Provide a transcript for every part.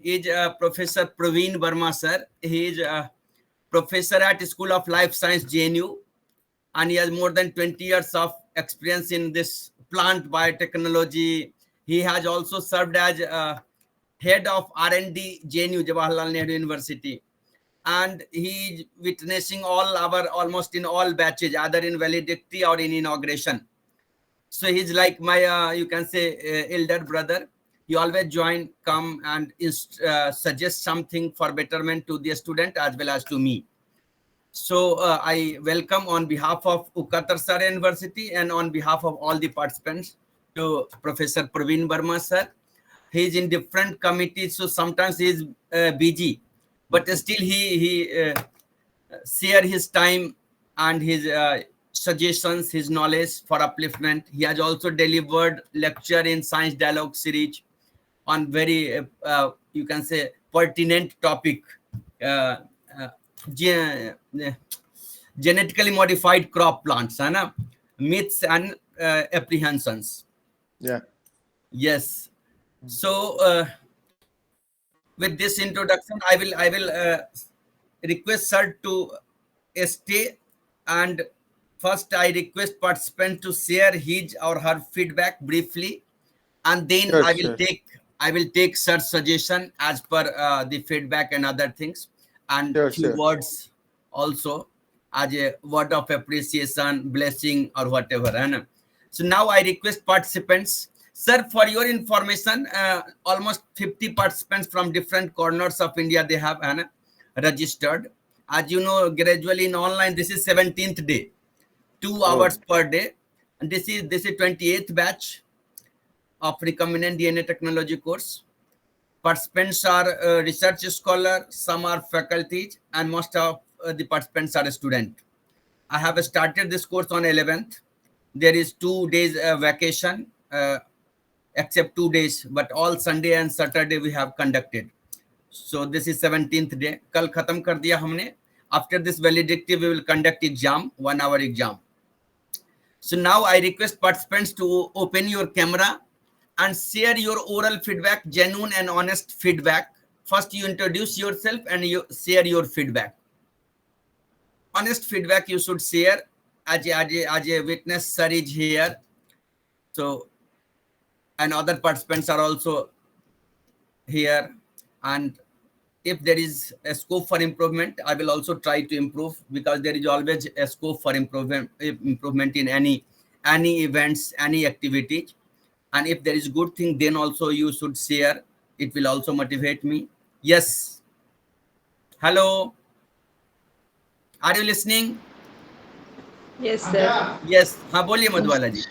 is Professor Praveen Verma, sir. He is a professor at School of Life Science, JNU, and he has more than 20 years of experience in this plant biotechnology. He has also served as head of R&D, JNU, Jawaharlal Nehru University. And he is witnessing almost in all batches, either in valedictory or in inauguration. So he's like my, you can say, elder brother. He always come and suggest something for betterment to the student as well as to me. So I welcome on behalf of Ukkatar Sar University and on behalf of all the participants to Professor Praveen Verma, sir. He's in different committees, so sometimes he's busy, but still he share his time and his suggestions, his knowledge for upliftment. He has also delivered lecture in Science Dialogue series on very, you can say, pertinent topic, genetically modified crop plants, myths and apprehensions. Yeah. Yes. So with this introduction, I will request sir to stay, and first I request participant to share his or her feedback briefly, and then Sure, I will take sir's suggestion as per the feedback and other things, and few words also as a word of appreciation, blessing or whatever. So now I request participants. Sir, for your information, almost 50 participants from different corners of India, they have registered. As you know, gradually in online, this is 17th day, 2 hours per day. And this is 28th batch of recombinant DNA technology course. Participants are research scholar, some are faculties, and most of the participants are students. I have started this course on 11th. There is 2 days vacation, except 2 days, but all Sunday and Saturday we have conducted. So this is 17th day. Kal khatam kar diya humne. After this validity, we will conduct exam, 1 hour exam. So now I request participants to open your camera and share your oral feedback, genuine and honest feedback. First, you introduce yourself and you share your feedback. Honest feedback you should share. As a witness, sir is here. So, and other participants are also here. And if there is a scope for improvement, I will also try to improve, because there is always a scope for improvement in any events, any activity. And if there is good thing, then also you should share. It will also motivate me. Yes. Hello. Are you listening? Yes, sir. Yes. हाँ बोलिए मधुबाला जी.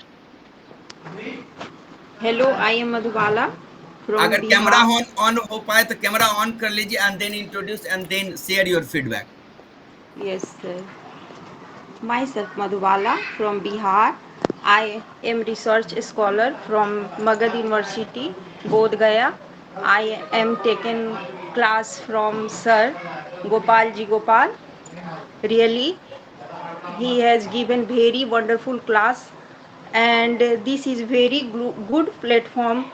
Hello, I am Madhubala from अगर Bihar. Camera on हो पाए तो camera on कर लीजिए, and then introduce and then share your feedback. Yes, sir. Myself Madhubala from Bihar. I am research scholar from Magad University, Bodh Gaya. I am taken class from Sir Gopal Ji Gopal. Really, he has given very wonderful class, and this is very good platform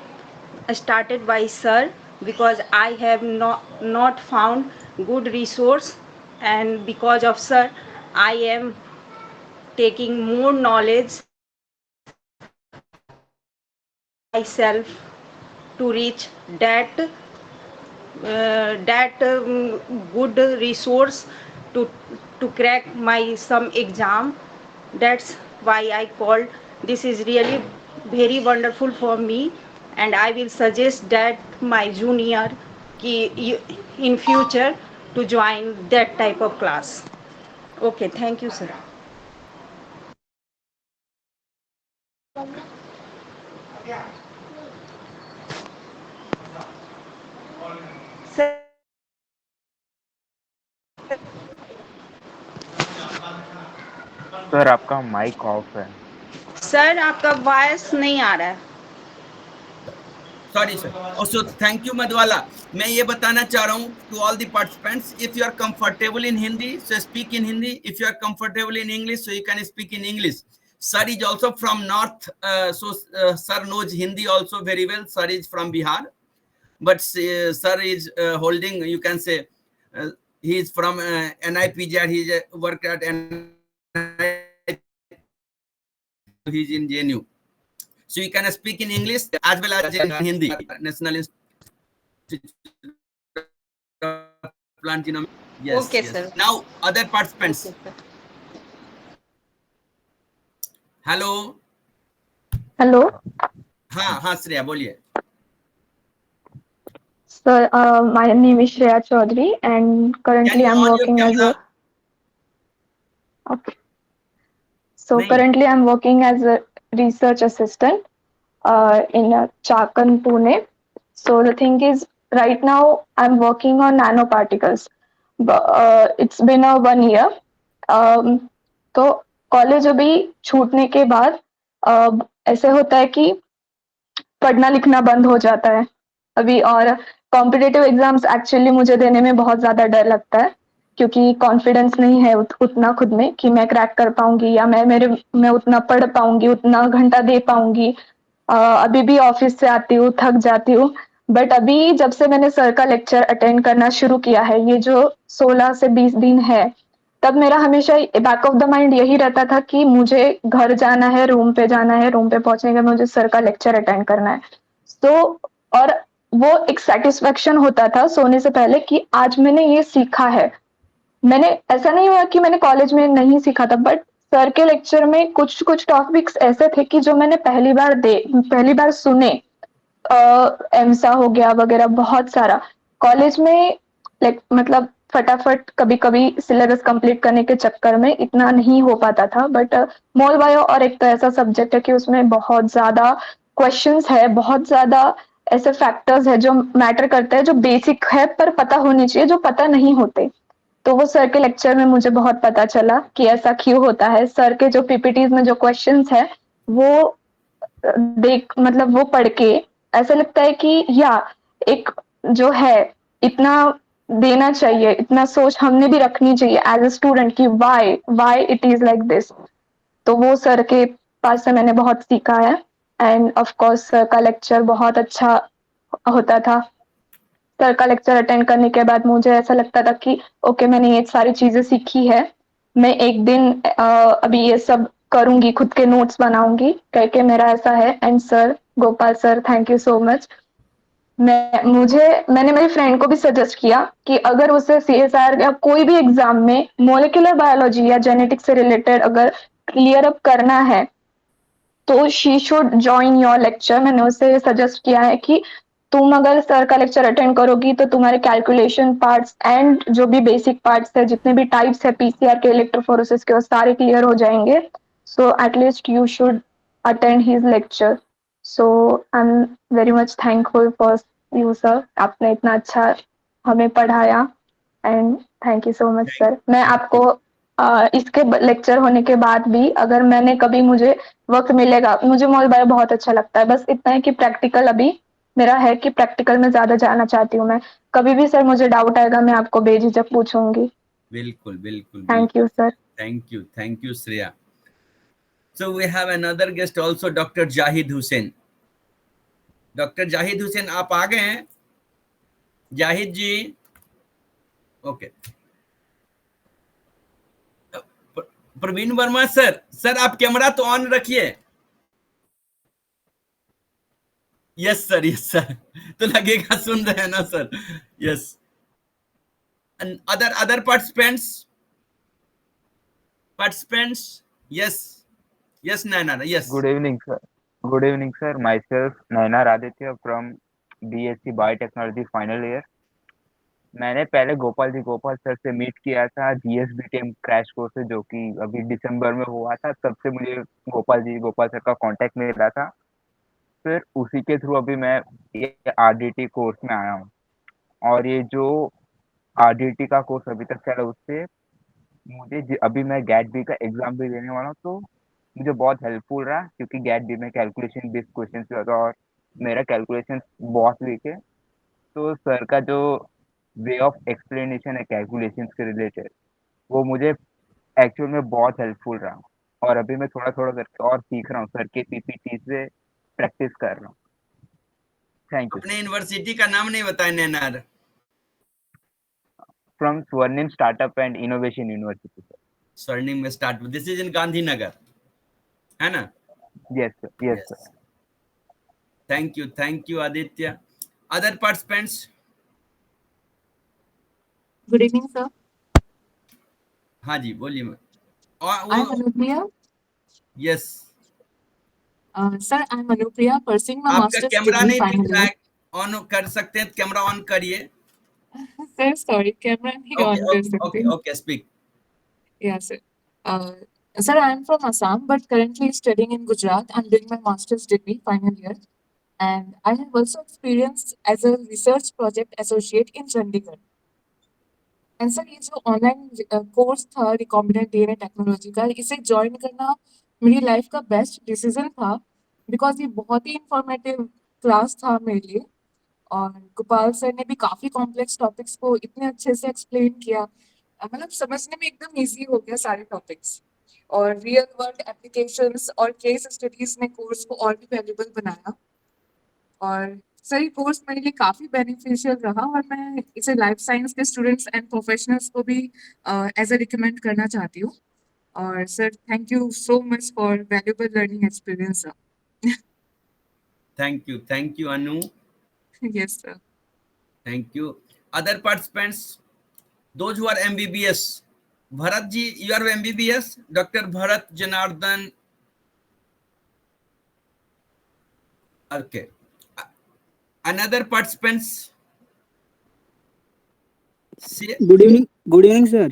started by Sir, because I have not found good resource, and because of Sir I am taking more knowledge myself to reach that good resource to crack my some exam. That's why I called. This is really very wonderful for me, and I will suggest that my junior in future to join that type of class. Okay, thank you, sir. Sir आपका mic off है. Sir आपका voice नहीं आ रहा है. Sorry sir. Also thank you Madhubala. मैं ये बताना चाह रहा हूँ to all the participants, if you are comfortable in Hindi, so speak in Hindi. If you are comfortable in English, so you can speak in English. Sir is also from North, so Sir knows Hindi also very well. Sir is from Bihar. but sir is holding, you can say, he is from NIPGR, he is worked at he is in JNU, so you can speak in English as well as in Hindi. National Institute of Plant Genomics. Yes, Okay, yes. sir. Now other Okay, participants. sir. Hello. Hello हाँ हाँ श्रेया बोलिए। Sir, my name is Shreya Chaudhary and Can currently you I'm on your working as camera? okay. So नहीं। currently I'm working as a research assistant in Chakan, Pune. So the thing is, right now I'm working on nanoparticles. It's been a 1 year. तो college अभी छूटने के बाद ऐसे होता है कि पढ़ना लिखना बंद हो जाता है अभी, और कॉम्पिटिटिव एग्जाम्स एक्चुअली मुझे देने में बहुत ज़्यादा डर लगता है, क्योंकि कॉन्फिडेंस नहीं है उतना खुद में कि मैं क्रैक कर पाऊंगी या मैं उतना पढ़ पाऊंगी, उतना घंटा दे पाऊंगी। अभी भी ऑफिस से आती हूँ, थक जाती हूँ। बट अभी जब से मैंने सर का लेक्चर अटेंड करना शुरू किया है, ये जो 16 से 20 दिन है, तब मेरा हमेशा बैक ऑफ द माइंड यही रहता था कि मुझे घर जाना है, रूम पे जाना है, रूम पे पहुंचने के बाद मुझे सर का लेक्चर अटेंड करना है। तो और वो एक सेटिस्फेक्शन होता था सोने से पहले कि आज मैंने ये सीखा है। मैंने ऐसा नहीं हुआ कि मैंने कॉलेज में नहीं सीखा था, बट सर के लेक्चर में कुछ कुछ टॉपिक्स ऐसे थे कि जो मैंने पहली बार सुने। एमसा हो गया वगैरह बहुत सारा। कॉलेज में लाइक मतलब फटाफट कभी कभी सिलेबस कंप्लीट करने के चक्कर में इतना नहीं हो पाता था, बट मोल बायो और एक तो ऐसा सब्जेक्ट है कि उसमें बहुत ज्यादा क्वेश्चंस है, बहुत ज्यादा ऐसे फैक्टर्स है जो मैटर करते हैं, जो बेसिक है पर पता होनी चाहिए, जो पता नहीं होते। तो वो सर के लेक्चर में मुझे बहुत पता चला कि ऐसा क्यों होता है। सर के जो पीपीटीज में जो क्वेश्चंस है वो देख मतलब वो पढ़ के ऐसा लगता है कि या एक जो है इतना देना चाहिए, इतना सोच हमने भी रखनी चाहिए एज अ स्टूडेंट कि why it is like this. तो वो सर के पास से मैंने बहुत सीखा है। एंड ऑफ कोर्स सर का लेक्चर बहुत अच्छा होता था। सर का लेक्चर अटेंड करने के बाद मुझे ऐसा लगता था कि ओके मैंने ये सारी चीजें सीखी है, मैं एक दिन अभी ये सब करूंगी, खुद के नोट्स बनाऊंगी करके मेरा ऐसा है। And sir Gopal sir, thank you so much. मैंने मेरी फ्रेंड को भी सजेस्ट किया कि अगर उसे सीएसआर या कोई भी एग्जाम में मोलिकुलर बायोलॉजी या जेनेटिक्स से रिलेटेड अगर क्लियर अप करना है तो she should join your lecture. मैंने उसे सजेस्ट किया है कि तुम अगर सर का लेक्चर अटेंड करोगी तो तुम्हारे कैलकुलेशन पार्ट्स एंड जो भी बेसिक पार्ट्स है, जितने भी टाइप्स है पीसीआर के, इलेक्ट्रोफोरेसिस के, वो सारे क्लियर हो जाएंगे। So at least you should attend his lecture. So I am very much thankful for you sir, आपने इतना अच्छा हमें पढ़ाया। And thank you so much sir. मैं Thank आपको इसके लेक्चर होने के बाद भी अगर मैंने कभी मुझे वक्त मिलेगा, मुझे मॉल बायो बहुत अच्छा लगता है, बस इतना है कि प्रैक्टिकल अभी मेरा है कि प्रैक्टिकल में ज्यादा जाना चाहती हूँ मैं। कभी भी सर मुझे डाउट आएगा मैं आपको बेझिझक पूछूंगी। बिल्कुल बिल्कुल thank you sir. Thank you Shreya. So we have another guest also, Dr. Jahid Hussain. Doctor Jahid Hussain आप आ गए हैं? Jahid ji, okay. Praveen Verma sir, sir आप कैमरा तो ऑन रखिए। यस सर, यस सर, तो लगेगा सुन रहे हैं ना sir. Yes, other participants, yes yes Naina, yes. Good evening, sir. Good evening, sir. Myself, Nainar Aditya from BSc Biotechnology final year. मैंने पहले गोपाल सर से मीट किया था जीएसबीटीएम क्रैश कोर्स से, जो कि अभी दिसंबर में हुआ था। तब से मुझे गोपाल सर का कांटेक्ट मिला था। फिर उसी के थ्रू अभी मैं ये आरडीटी कोर्स में आया हूँ। और ये जो आरडीटी का कोर्स अभी तक चला, उससे अभी मैं गैट बी का एग्जाम भी देने वाला हूँ, तो मुझे बहुत हेल्पफुल रहा, क्योंकि गैट बी में कैलकुलेशन बेस्ड क्वेश्चन था और मेरा कैलकुलेशन बहुत वीक है। तो सर का जो वे ऑफ एक्सप्लेनेशन है कैलकुलेशन के रिलेटेड, वो मुझे एक्चुअल में बहुत हेल्पफुल रहा। और अभी मैं थोड़ा थोड़ा करके और सीख रहा हूँ, सर के पीपीटी से प्रैक्टिस कर रहा हूँ। थैंक यू अपने यूनिवर्सिटी का नाम नहीं बताए नैनार। फ्रॉम स्वर्णिम startup and innovation university sir. स्वर्णिम में start, this is in Gandhinagar, है ना? Yes sir, yes sir. Thank you Aditya. Other participants? Good evening, sir. हाँ जी बोलिए। I'm Anupriya. Yes, Sir, I'm Anupriya, pursuing my आपका master's कैमरा degree नहीं दिख final रहा year. है, ऑन कर सकते हैं? कैमरा ऑन करिए। Sir, sorry, camera नहीं ओके on कर ओके सकते. Okay okay, speak. Yeah, sir. Sir, I'm from Assam, but currently studying in Gujarat. I'm doing my master's degree final year, and I have also experienced as a research project associate in Chandigarh. And sir ये जो online course था recombinant DNA technology का, इसे join करना मेरी life का best decision था, because ये बहुत ही इंफॉर्मेटिव क्लास था मेरे लिए। और गोपाल सर ने भी काफी कॉम्प्लेक्स टॉपिक्स को इतने अच्छे से एक्सप्लेन किया, मतलब समझने में एकदम इजी हो गया सारे टॉपिक्स। और रियल वर्ल्ड एप्लीकेशंस और केस स्टडीज ने कोर्स को और भी वैल्यूबल बनाया। और सर ये कोर्स मेरे लिए काफी बेनिफिशियल रहा, और मैं इसे लाइफ साइंस के स्टूडेंट्स एंड प्रोफेशनल्स को भी एज अ रिकमेंड करना चाहती हूँ। और sir thank you so much for valuable learning experience. Thank you Anu. Yes sir. Thank you. Other participants, those who are MBBS? Bharat ji, you are MBBS? Doctor Bharat Janardhan. Okay. Another participants? See? Good evening, sir.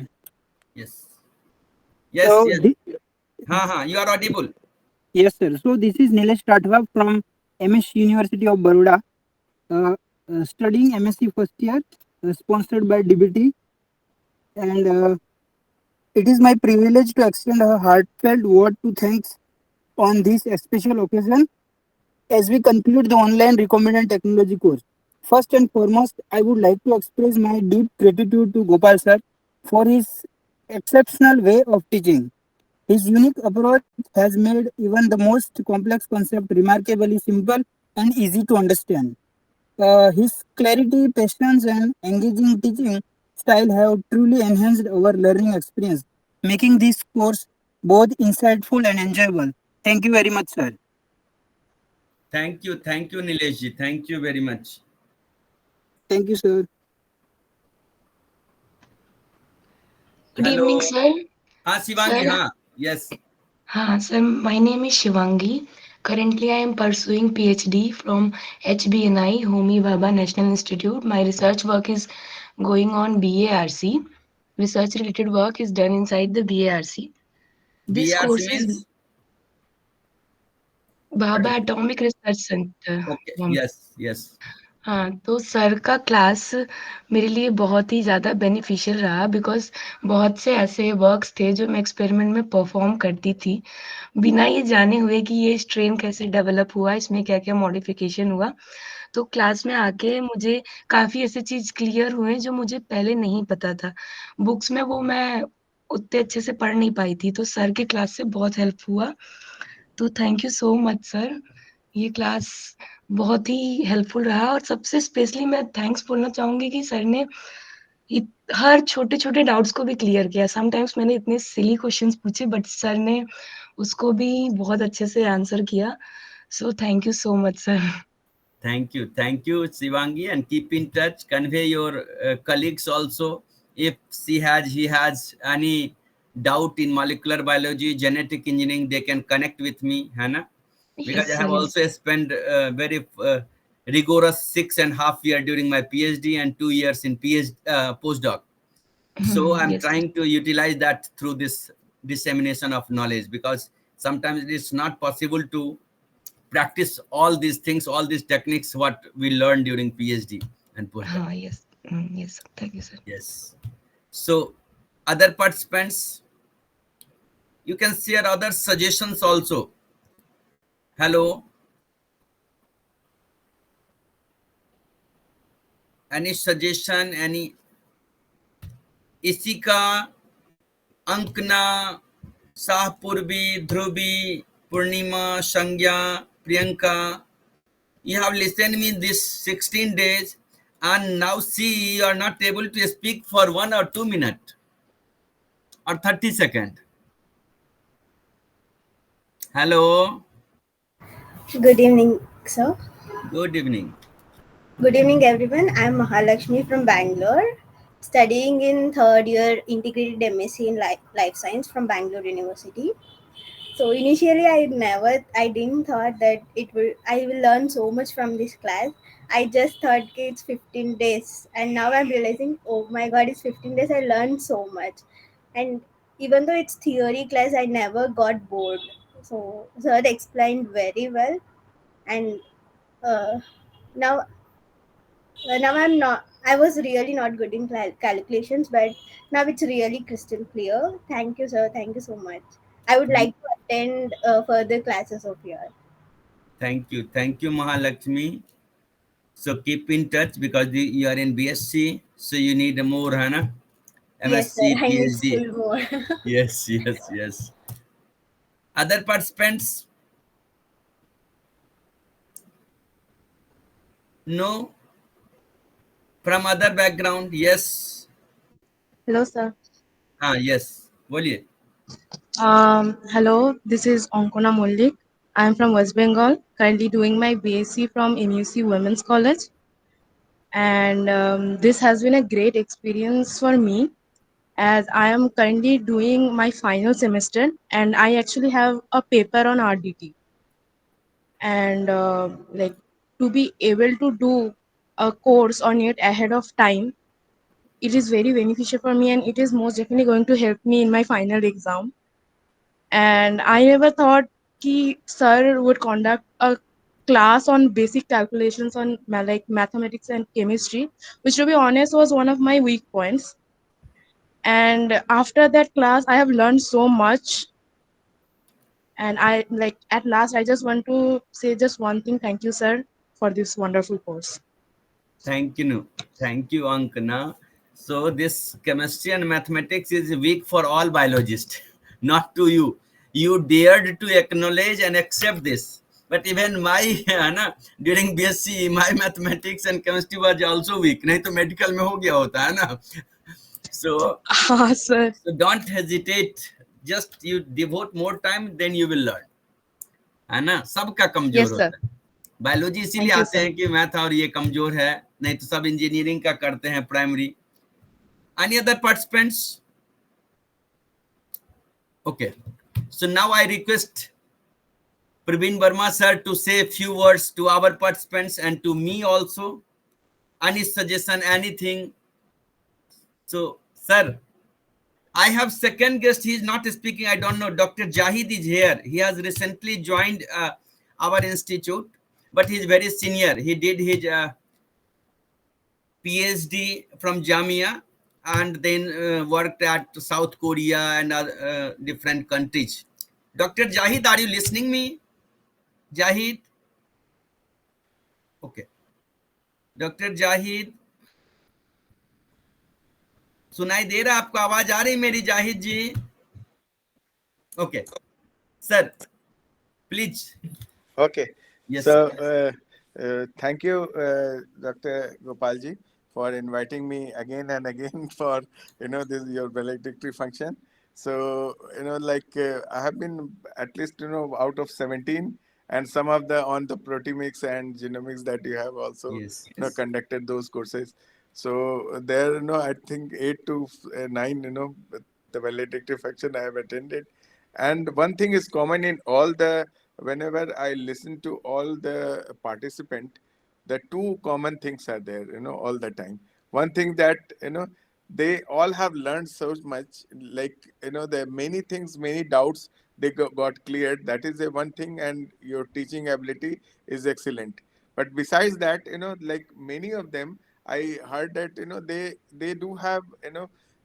Yes. So, Yes. हाँ, you are audible. Yes, sir. So this is Nilesh Rathwa from MS University of Baroda, studying MSc first year, sponsored by DBT, and it is my privilege to extend a heartfelt word to thanks on this special occasion as we conclude the online recombinant technology course. First and foremost, I would like to express my deep gratitude to Gopal sir for his exceptional way of teaching. His unique approach has made even the most complex concept remarkably simple and easy to understand. His clarity, patience, and engaging teaching style have truly enhanced our learning experience, making this course both insightful and enjoyable. Thank you very much, sir. Thank you, Nilesh ji. Thank you very much. Thank you, sir. Good Hello. evening, sir. हाँ Shivangi, Sir. हाँ, yes. Sir, my name is Shivangi. Currently, I am pursuing PhD from HBNI, Homi Bhabha National Institute. My research work is going on BARC. Research-related work is done inside the BARC. This BRC course means? is Bhabha Atomic Research Center. Okay, yes. हाँ, तो sir का class मेरे लिए बहुत ही ज़्यादा beneficial रहा, because बहुत से ऐसे वर्क्स थे जो मैं एक्सपेरिमेंट में परफॉर्म करती थी, बिना ये जाने हुए कि ये स्ट्रेन कैसे डेवलप हुआ, इसमें क्या-क्या मॉडिफिकेशन हुआ। तो क्लास में आके मुझे काफ़ी ऐसे चीज़ क्लियर हुए जो मुझे पहले नहीं पता था। बुक्स में वो मैं उतने अच्छे से पढ़ नहीं पाई थी, तो सर के क्लास से बहुत हेल्प हुआ। तो thank you so much sir. ये क्लास बहुत ही हेल्पफुल रहा, और सबसे स्पेशली मैं थैंक्स बोलना चाहूँगी कि सर ने हर छोटे-छोटे डाउट्स को भी क्लियर किया। समटाइम्स मैंने इतने सिली क्वेश्चंस पूछे, बट सर ने उसको भी बहुत अच्छे से आंसर किया। So thank you so much sir. Thank you, Shivangi, and keep in touch. Convey your colleagues also. If he has any doubt in molecular biology, genetic engineering, they can connect with me, Hannah. Because Yes, I have sir, also spent very rigorous 6.5 years during my PhD and 2 years in postdoc. So I'm yes. trying to utilize that through this dissemination of knowledge, because sometimes it is not possible to practice all these things, all these techniques, what we learned during PhD and postdoc. Yes. Yes, thank you, sir. Yes. So other participants, you can share other suggestions also. Hello. Any suggestion, any? Isika, Ankna, Sahpurbi, Dhrubi, Purnima, Shangya, Priyanka. You have listened me this 16 days, and now see you are not able to speak for 1 or 2 minutes or 30 seconds. Hello. Good evening, sir. Good evening. Good evening, everyone. I'm Mahalakshmi from Bangalore, studying in third year integrated MSc in life science from Bangalore University. So initially, I didn't thought that I will learn so much from this class. I just thought okay, it's 15 days, and now I'm realizing, oh my God, it's 15 days. I learned so much, and even though it's theory class, I never got bored. So sir explained very well, and uh, now now I'm not. I was really not good in calculations, but now it's really crystal clear. Thank you, sir. Thank you so much. I would like to attend further classes of yours. Thank you. Thank you, Mahalakshmi. So keep in touch because you are in BSc, so you need more, Hana. Yes, sir. MSc, I need PhD. still more. Yes, yes, yes. Other participants? No? From other background? Yes. Hello, sir. Yes. बोलिए. Hello, this is Ankona Mullik. I'm from West Bengal, currently doing my BSc from MUC Women's College. And this has been a great experience for me as I am currently doing my final semester and I actually have a paper on RDT. And like to be able to do a course on it ahead of time, it is very beneficial for me and it is most definitely going to help me in my final exam. And I never thought कि sir would conduct a class on basic calculations on like mathematics and chemistry, which to be honest was one of my weak points. And after that class, I have learned so much. And I like at last, I just want to say just one thing: thank you, sir, for this wonderful course. Thank you. Thank you, Ankana. So this chemistry and mathematics is weak for all biologists, not to you. You dared to acknowledge and accept this. But even my during BSc, my mathematics and chemistry was also weak. नहीं तो medical में हो गया होता है ना. So, Sir. so don't hesitate. Just you devote more time, then you will learn. है ना, सबका कमजोर Yes, sir. होता है. बायोलॉजी इसीलिए Thank you, आते sir. हैं कि मैथ और ये कमजोर है, नहीं तो सब इंजीनियरिंग का करते हैं primary. Any other participants? Okay. So now I request Praveen Verma sir to say a few words to our participants and to me also. Any suggestion, anything? So, sir, I have second guest. He is not speaking. I don't know. Dr. Jahid is here. He has recently joined our institute, but he's very senior. He did his PhD from Jamia and then worked at South Korea and different countries. Dr. Jahid, are you listening me? Jahid? Okay. Dr. Jahid, सुनाई दे रहा आपको? आवाज आ रही मेरी जाहिद जी? Okay. Sir, please. Okay. Yes. So, thank you, Dr. Gopalji, for inviting me again and again for this your valedictory function. So like I have been at least out of 17, and some of the on the proteomics and genomics that you have also Yes. conducted those courses. So there I think 8 to 9 the valedictory function I have attended, and one thing is common in all the whenever I listen to all the participant, the two common things are there, all the time. One thing that, they all have learned so much, like, there are many things, many doubts they got cleared. That is the one thing, and your teaching ability is excellent. But besides that, like many of them, I heard that, they do have,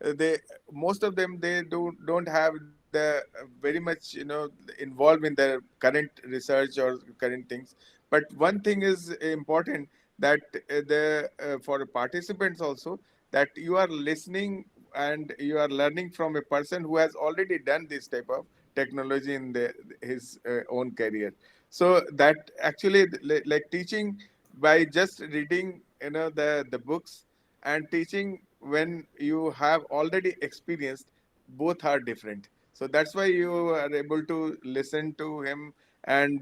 they most of them they don't have the very much involved in the current research or current things. But one thing is important, that the for participants also, that you are listening and you are learning from a person who has already done this type of technology in his own career. So that actually, like teaching by just reading, the books, and teaching when you have already experienced, both are different. So that's why you are able to listen to him and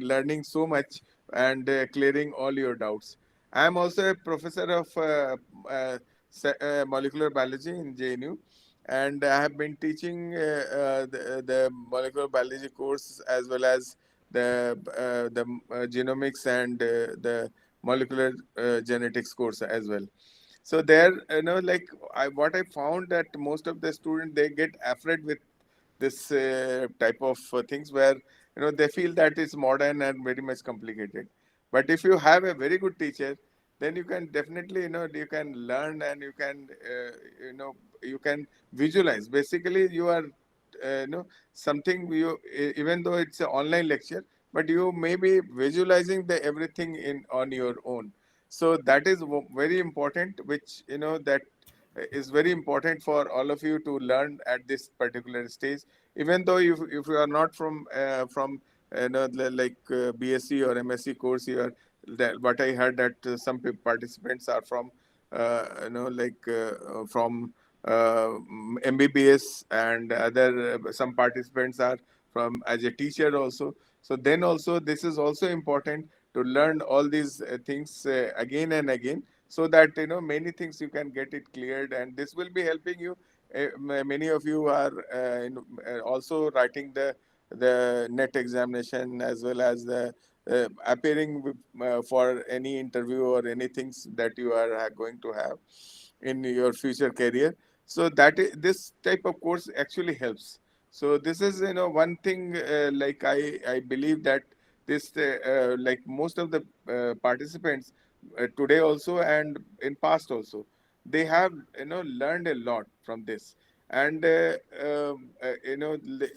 learning so much and clearing all your doubts. I am also a professor of molecular biology in JNU, and I have been teaching the molecular biology course, as well as the genomics and the molecular genetics course as well. So there, like what I found, that most of the students, they get afraid with this type of things, where they feel that it's modern and very much complicated. But if you have a very good teacher, then you can definitely, you can learn, and you can you can visualize. Basically, you are something, even though it's an online lecture, but you may be visualizing the everything in on your own. So that is very important, which that is very important for all of you to learn at this particular stage. Even though if you are not from like BSc or MSc course, you are that, what I heard, that some participants are from from MBBS, and other some participants are from as a teacher also. So then also, this is also important to learn all these things again and again, so that many things you can get it cleared, and this will be helping you. Many of you are also writing the net examination, as well as the appearing for any interview or any things that you are going to have in your future career. So this type of course actually helps. So this is one thing, like I believe that this like most of the participants today also, and in past also, they have learned a lot from this. And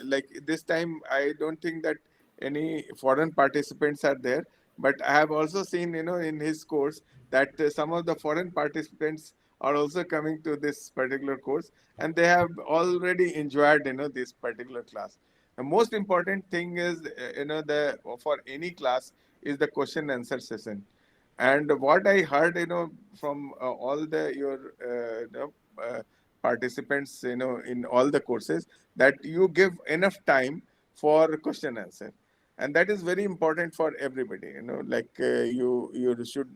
like this time, I don't think that any foreign participants are there, but I have also seen in his course, that some of the foreign participants are also coming to this particular course, and they have already enjoyed this particular class. The most important thing is the for any class is the question answer session. And what I heard from all the your participants in all the courses, that you give enough time for question answer, and that is very important for everybody. Like you should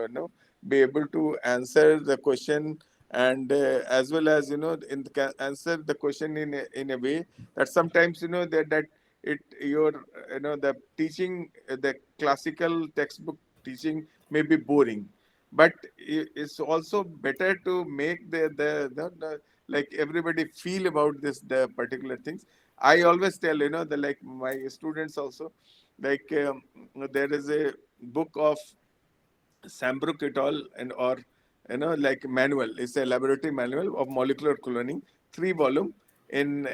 know be able to answer the question, and as well as answer the question in a way that sometimes that it your the teaching, the classical textbook teaching may be boring, but it's also better to make the like everybody feel about this the particular things. I always tell the like my students also, like there is a book of Sambrook et al. And or like manual. It's a laboratory manual of molecular cloning, 3 volume, in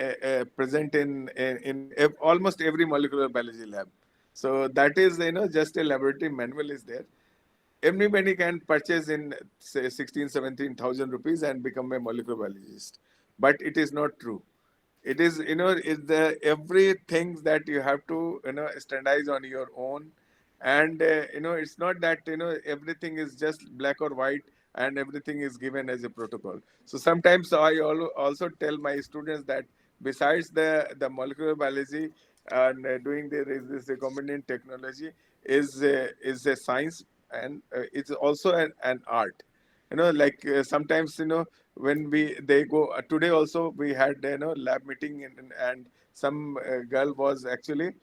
present in almost every molecular biology lab. So that is just a laboratory manual is there. Everybody can purchase in say 16,000-17,000 rupees and become a molecular biologist, but it is not true. It is it's the everything that you have to standardize on your own. And it's not that everything is just black or white, and everything is given as a protocol. So sometimes I also tell my students that besides the molecular biology, and doing there is this recombinant technology is a science, and it's also an art. Like sometimes when they go today also, we had lab meeting, and some girl was actually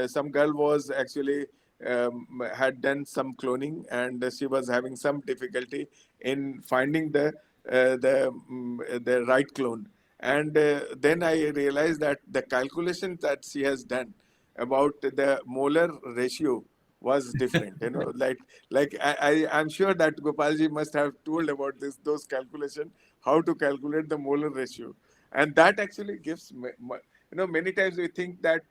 some girl was actually had done some cloning, and she was having some difficulty in finding the right clone. And then I realized that the calculation that she has done about the molar ratio was different. Like I'm sure that Gopalji must have told about those calculation, how to calculate the molar ratio. And that actually gives many times we think that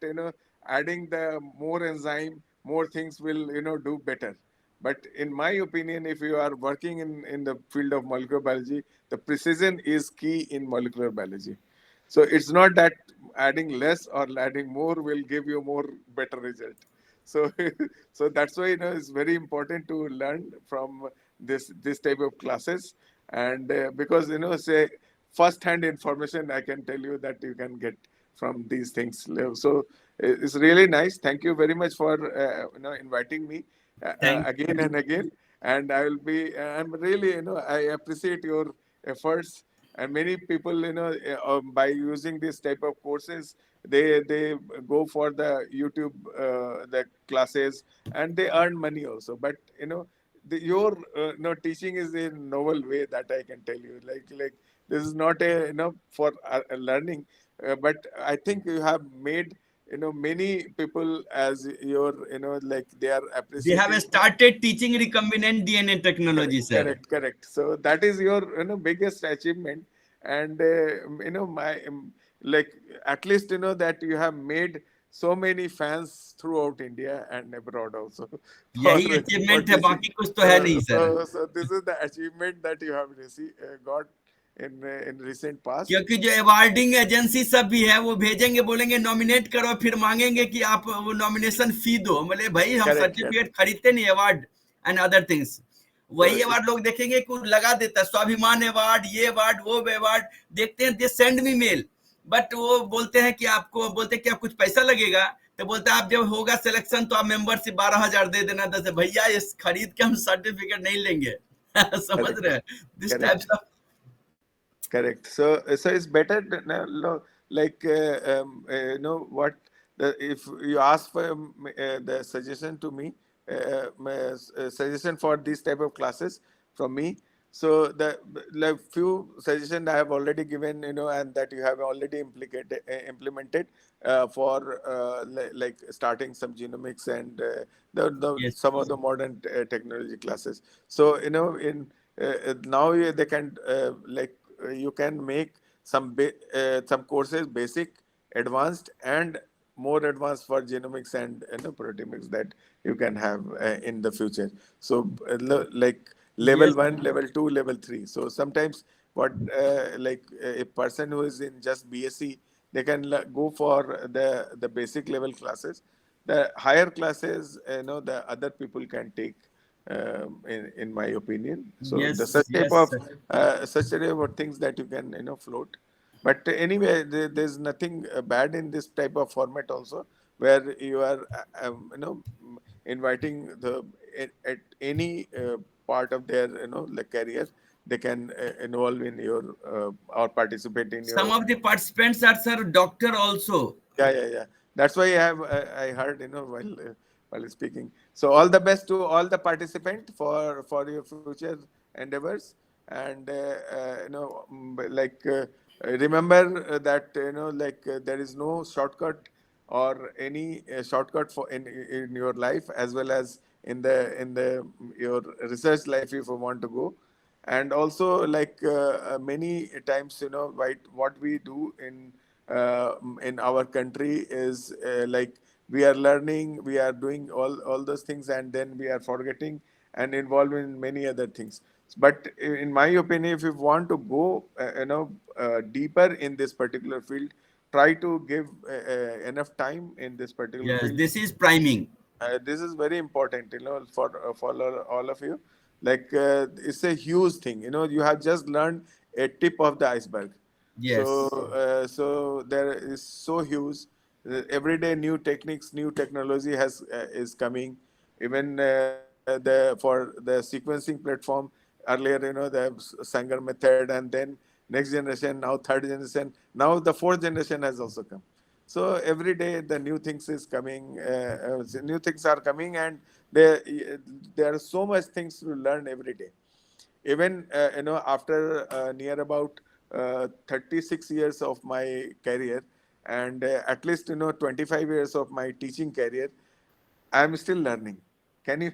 adding the more enzyme, more things will do better. But in my opinion, if you are working in the field of molecular biology, the precision is key in molecular biology. So it's not that adding less or adding more will give you more better result. So so that's why it's very important to learn from this type of classes. And because say first hand information I can tell you that you can get from these things. So it's really nice. Thank you very much for inviting me Thank again and again. And I will be I'm really I appreciate your efforts. And many people by using this type of courses, they go for the YouTube the classes, and they earn money also. But your teaching is a novel way, that I can tell you. Like this is not a for learning, but I think you have made many people as your like they are They have appreciating. started teaching recombinant DNA technology, sir. Correct. So that is your biggest achievement. And my like at least that you have made so many fans throughout India and abroad also for यही for achievement है, teaching. बाकी कुछ तो है नहीं sir. So this is the achievement that you have received got in recent past. क्योंकि जो awarding agency सब भी है वो भेजेंगे, बोलेंगे नॉमिनेट करो, फिर मांगेंगे कि आप वो नॉमिनेशन फी दो. बोले भाई हम सर्टिफिकेट खरीदते नहीं, अवार्ड एंड अदर थिंग्स. वही अवार्ड लोग देखेंगे कुछ लगा देता है, स्वाभिमान अवार्ड, ये अवार्ड, वो अवार्ड देखते हैं. They send me mail, but वो बोलते हैं कि आपको बोलते हैं कि आप कुछ पैसा लगेगा, तो बोलते हैं आप जब होगा सिलेक्शन तो आप मेंबरशिप 12,000 दे देना. दस भैया इस खरीद के हम सर्टिफिकेट नहीं लेंगे. समझ रहे हैं this types of. Correct. So it's better like what if you ask for the suggestion to me, my suggestion for this type of classes from me. So the like few suggestions I have already given, and that you have already implemented for like starting some genomics and Yes. some of the modern technology classes. So in now they can like you can make some courses, basic, advanced, and more advanced for genomics and proteomics that you can have in the future. So like level Yes. 1, level 2, level 3. So sometimes what like a person who is in just BSc, they can go for the basic level classes. The higher classes, the other people can take. In my opinion, so Yes, the such type yes, of such type of things that you can float. But anyway, there's nothing bad in this type of format also, where you are inviting the at any part of their like career, they can involve in your or participate in your. Some of the participants are sir doctor also. Yeah. That's why I heard while speaking. So all the best to all the participants for your future endeavors, and like remember that like there is no shortcut or any shortcut for in your life, as well as in the your research life if you want to go. And also like many times what we do in our country is like we are learning, we are doing all those things, and then we are forgetting and involved in many other things. But in my opinion, if you want to go deeper in this particular field, try to give enough time in this particular Yes, field. this is priming. This is very important for all of you. Like it's a huge thing, you have just learned a tip of the iceberg. Yes. So there is so huge. Every day new techniques, new technology is coming. Even for the sequencing platform, earlier the Sanger method, and then next generation, now third generation, now the fourth generation has also come. So every day the new things is coming, new things are coming, and there are so much things to learn every day. Even after near about 36 years of my career, and at least 25 years of my teaching career, I am still learning. Can you?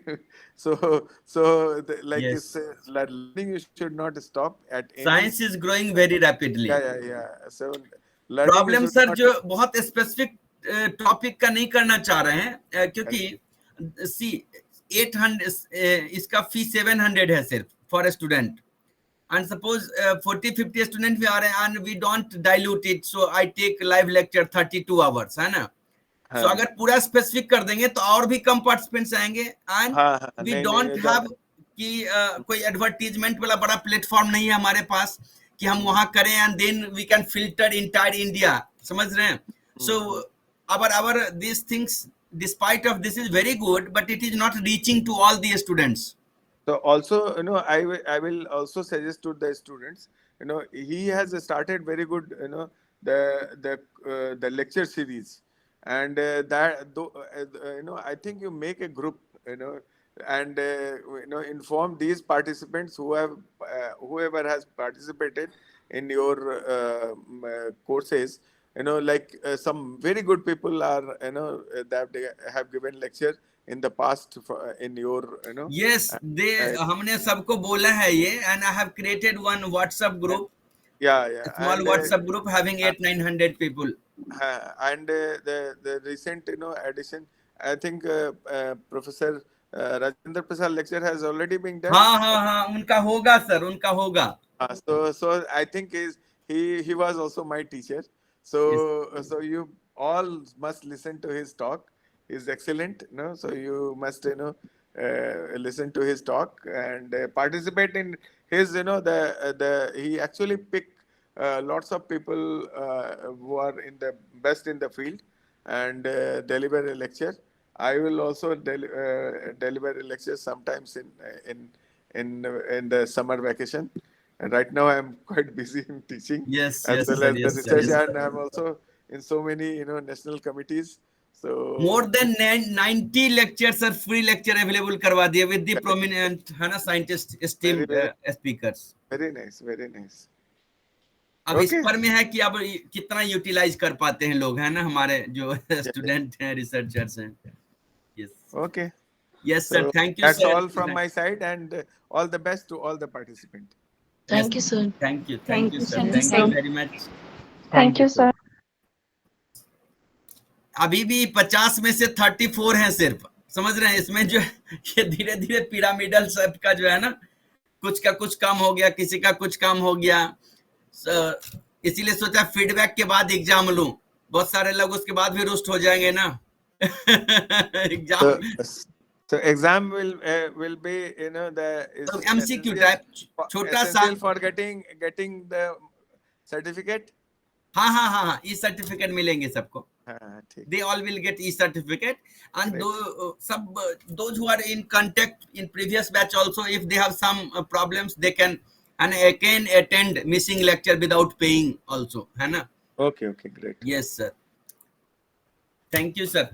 Like Yes. learning, you should not stop at any. Science is growing very rapidly. Yeah. So learning. Problem sir जो बहुत specific topic का नहीं करना चाह रहे हैं, क्योंकि सी 800 इसका फी 700 है सिर्फ for student, and suppose 40-50 students we are and we don't dilute it, so I take live lecture 32 hours, है ना. So अगर पूरा स्पेसिफिक कर देंगे तो और भी कम पार्टिसिपेंट्स आएंगे, एंड वी डोंट हैव कि कोई एडवर्टीजमेंट वाला बड़ा प्लेटफॉर्म नहीं है हमारे पास कि हम वहां करें and then we can filter entire India, समझ रहे हैं. सो our these things, despite of this, is very good, but it is not reaching to all the students. So also, I will also suggest to the students, he has started very good, the lecture series, and I think you make a group, and inform these participants whoever has participated in your courses. Like some very good people are, that they have given lecture in the past in your, Yes, हमने सबको बोला है ये, and I have created one WhatsApp group. Yeah. Small WhatsApp group having 800-900 people. And the recent, addition, I think Professor Rajendra Prasad lecture has already been done. हाँ, उनका होगा sir, उनका होगा. So I think he was also my teacher. So yes. So you all must listen to his talk. He's excellent, so you must listen to his talk and participate in his, he actually pick lots of people who are in the best in the field and deliver a lecture. I will also deliver a lecture sometimes in the summer vacation. And right now I'm quite busy in teaching, as well as the research, and I'm also in so many national committees. So more than 90 lectures are free lecture available करवा दिए with the prominent scientist esteemed speakers. Very nice, very nice. अब इस पर में है कि अब कितना यूटिलाइज कर पाते हैं लोग, है ना, हमारे जो स्टूडेंट हैं, रिसर्चर्स हैं. Yes. Okay. Yes, sir. Thank you, that's sir. That's all from my side, and all the best to all the participants. Thank you, sir. Thank you, sir. Thank you very much. Thank you, sir. अभी भी 50 में से 34 हैं सिर्फ, समझ रहे हैं. इसमें जो ये धीरे धीरे पिरामिडल सब का जो है ना, कुछ का कुछ काम हो गया, किसी का कुछ काम हो गया. इसीलिए सोचा फीडबैक के बाद एग्जाम लूं. बहुत सारे लोग उसके बाद भी रुस्ट हो जाएंगे ना. Exam So exam will be the MCQ type छोटा सा for getting the certificate. हाँ, e certificate मिलेंगे सबको. They all will get e certificate, and those who are in contact in previous batch also, if they have some problems, they can and again attend missing lecture without paying also, है ना. Okay, great. Yes, sir. Thank you, sir.